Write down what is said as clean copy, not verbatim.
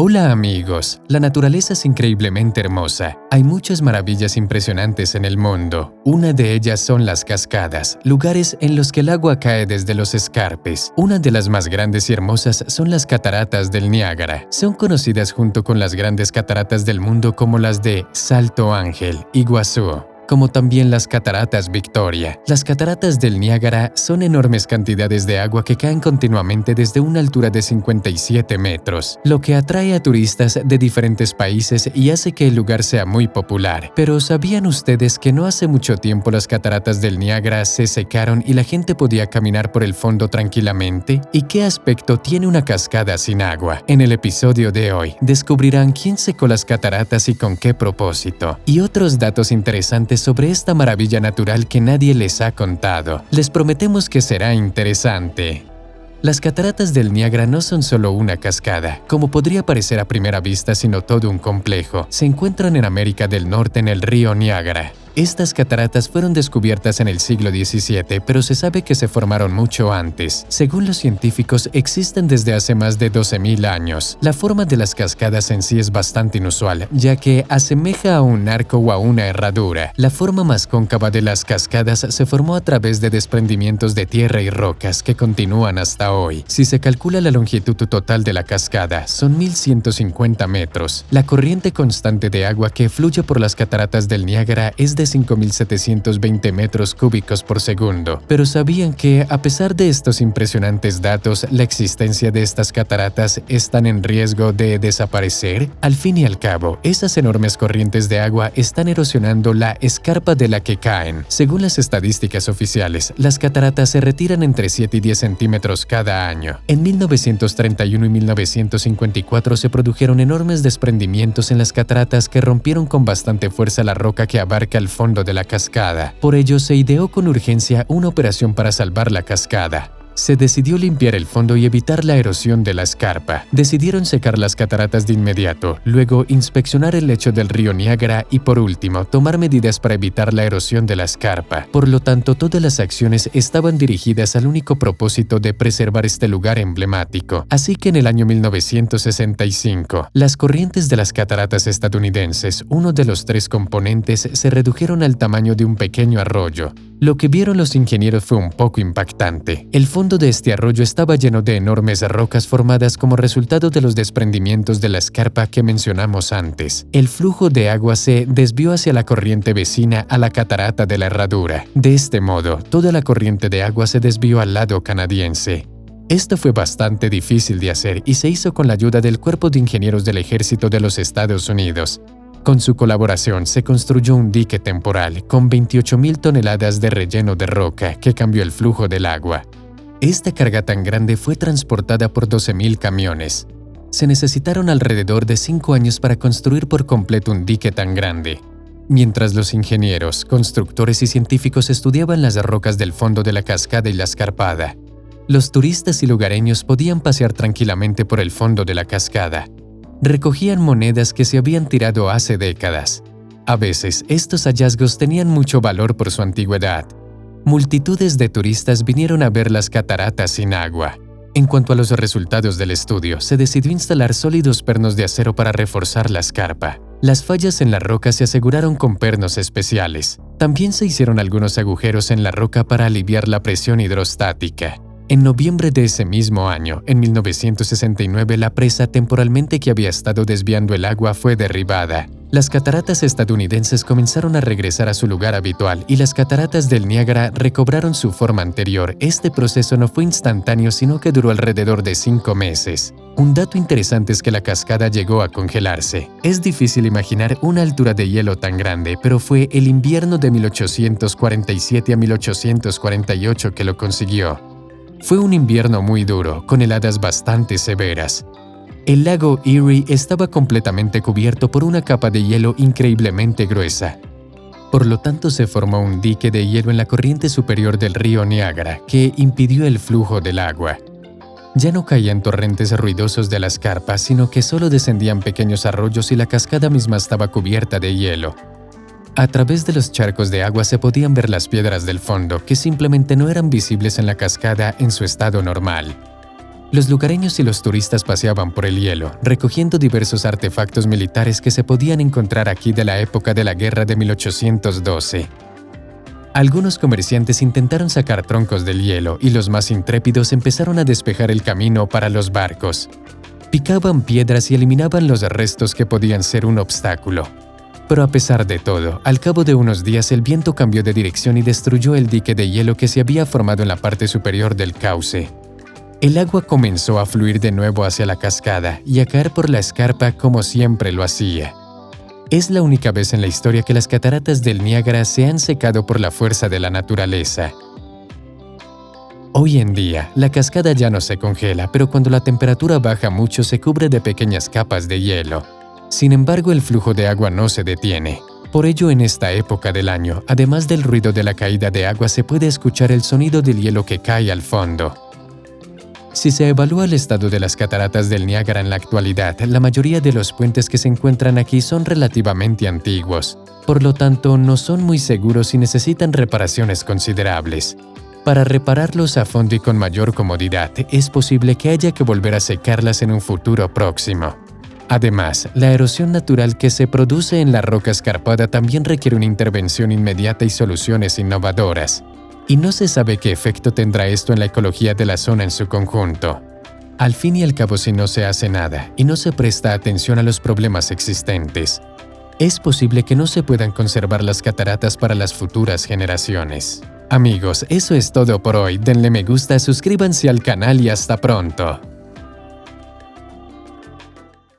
Hola amigos, la naturaleza es increíblemente hermosa. Hay muchas maravillas impresionantes en el mundo. Una de ellas son las cascadas, lugares en los que el agua cae desde los escarpes. Una de las más grandes y hermosas son las cataratas del Niágara. Son conocidas junto con las grandes cataratas del mundo como las de Salto Ángel, Iguazú, como también las cataratas Victoria. Las cataratas del Niágara son enormes cantidades de agua que caen continuamente desde una altura de 57 metros, lo que atrae a turistas de diferentes países y hace que el lugar sea muy popular. Pero ¿sabían ustedes que no hace mucho tiempo las cataratas del Niágara se secaron y la gente podía caminar por el fondo tranquilamente? ¿Y qué aspecto tiene una cascada sin agua? En el episodio de hoy descubrirán quién secó las cataratas y con qué propósito, y otros datos interesantes sobre esta maravilla natural que nadie les ha contado. Les prometemos que será interesante. Las cataratas del Niágara no son solo una cascada, como podría parecer a primera vista, sino todo un complejo. Se encuentran en América del Norte en el río Niágara. Estas cataratas fueron descubiertas en el siglo XVII, pero se sabe que se formaron mucho antes. Según los científicos, existen desde hace más de 12.000 años. La forma de las cascadas en sí es bastante inusual, ya que asemeja a un arco o a una herradura. La forma más cóncava de las cascadas se formó a través de desprendimientos de tierra y rocas que continúan hasta hoy. Si se calcula la longitud total de la cascada, son 1.150 metros. La corriente constante de agua que fluye por las cataratas del Niágara es de 5.720 metros cúbicos por segundo. Pero ¿sabían que, a pesar de estos impresionantes datos, la existencia de estas cataratas están en riesgo de desaparecer? Al fin y al cabo, esas enormes corrientes de agua están erosionando la escarpa de la que caen. Según las estadísticas oficiales, las cataratas se retiran entre 7 y 10 centímetros cada año. En 1931 y 1954 se produjeron enormes desprendimientos en las cataratas que rompieron con bastante fuerza la roca que abarca el fondo de la cascada. Por ello, se ideó con urgencia una operación para salvar la cascada. Se decidió limpiar el fondo y evitar la erosión de la escarpa. Decidieron secar las cataratas de inmediato, luego inspeccionar el lecho del río Niágara y, por último, tomar medidas para evitar la erosión de la escarpa. Por lo tanto, todas las acciones estaban dirigidas al único propósito de preservar este lugar emblemático. Así que en el año 1965, las corrientes de las cataratas estadounidenses, uno de los 3 componentes, se redujeron al tamaño de un pequeño arroyo. Lo que vieron los ingenieros fue un poco impactante. El fondo de este arroyo estaba lleno de enormes rocas formadas como resultado de los desprendimientos de la escarpa que mencionamos antes. El flujo de agua se desvió hacia la corriente vecina a la catarata de la herradura. De este modo, toda la corriente de agua se desvió al lado canadiense. Esto fue bastante difícil de hacer y se hizo con la ayuda del Cuerpo de Ingenieros del Ejército de los Estados Unidos. Con su colaboración se construyó un dique temporal con 28.000 toneladas de relleno de roca que cambió el flujo del agua. Esta carga tan grande fue transportada por 12.000 camiones. Se necesitaron alrededor de 5 años para construir por completo un dique tan grande. Mientras los ingenieros, constructores y científicos estudiaban las rocas del fondo de la cascada y la escarpada, los turistas y lugareños podían pasear tranquilamente por el fondo de la cascada. Recogían monedas que se habían tirado hace décadas. A veces, estos hallazgos tenían mucho valor por su antigüedad. Multitudes de turistas vinieron a ver las cataratas sin agua. En cuanto a los resultados del estudio, se decidió instalar sólidos pernos de acero para reforzar la escarpa. Las fallas en la roca se aseguraron con pernos especiales. También se hicieron algunos agujeros en la roca para aliviar la presión hidrostática. En noviembre de ese mismo año, en 1969, la presa temporalmente que había estado desviando el agua fue derribada. Las cataratas estadounidenses comenzaron a regresar a su lugar habitual y las cataratas del Niágara recobraron su forma anterior. Este proceso no fue instantáneo, sino que duró alrededor de 5 meses. Un dato interesante es que la cascada llegó a congelarse. Es difícil imaginar una altura de hielo tan grande, pero fue el invierno de 1847 a 1848 que lo consiguió. Fue un invierno muy duro, con heladas bastante severas. El lago Erie estaba completamente cubierto por una capa de hielo increíblemente gruesa. Por lo tanto, se formó un dique de hielo en la corriente superior del río Niágara que impidió el flujo del agua. Ya no caían torrentes ruidosos de la escarpa, sino que solo descendían pequeños arroyos y la cascada misma estaba cubierta de hielo. A través de los charcos de agua se podían ver las piedras del fondo, que simplemente no eran visibles en la cascada en su estado normal. Los lugareños y los turistas paseaban por el hielo, recogiendo diversos artefactos militares que se podían encontrar aquí de la época de la guerra de 1812. Algunos comerciantes intentaron sacar troncos del hielo y los más intrépidos empezaron a despejar el camino para los barcos. Picaban piedras y eliminaban los restos que podían ser un obstáculo. Pero a pesar de todo, al cabo de unos días el viento cambió de dirección y destruyó el dique de hielo que se había formado en la parte superior del cauce. El agua comenzó a fluir de nuevo hacia la cascada y a caer por la escarpa como siempre lo hacía. Es la única vez en la historia que las cataratas del Niágara se han secado por la fuerza de la naturaleza. Hoy en día, la cascada ya no se congela, pero cuando la temperatura baja mucho se cubre de pequeñas capas de hielo. Sin embargo, el flujo de agua no se detiene. Por ello, en esta época del año, además del ruido de la caída de agua, se puede escuchar el sonido del hielo que cae al fondo. Si se evalúa el estado de las cataratas del Niágara en la actualidad, la mayoría de los puentes que se encuentran aquí son relativamente antiguos. Por lo tanto, no son muy seguros y necesitan reparaciones considerables. Para repararlos a fondo y con mayor comodidad, es posible que haya que volver a secarlas en un futuro próximo. Además, la erosión natural que se produce en la roca escarpada también requiere una intervención inmediata y soluciones innovadoras. Y no se sabe qué efecto tendrá esto en la ecología de la zona en su conjunto. Al fin y al cabo, si no se hace nada y no se presta atención a los problemas existentes, es posible que no se puedan conservar las cataratas para las futuras generaciones. Amigos, eso es todo por hoy. Denle me gusta, suscríbanse al canal y hasta pronto.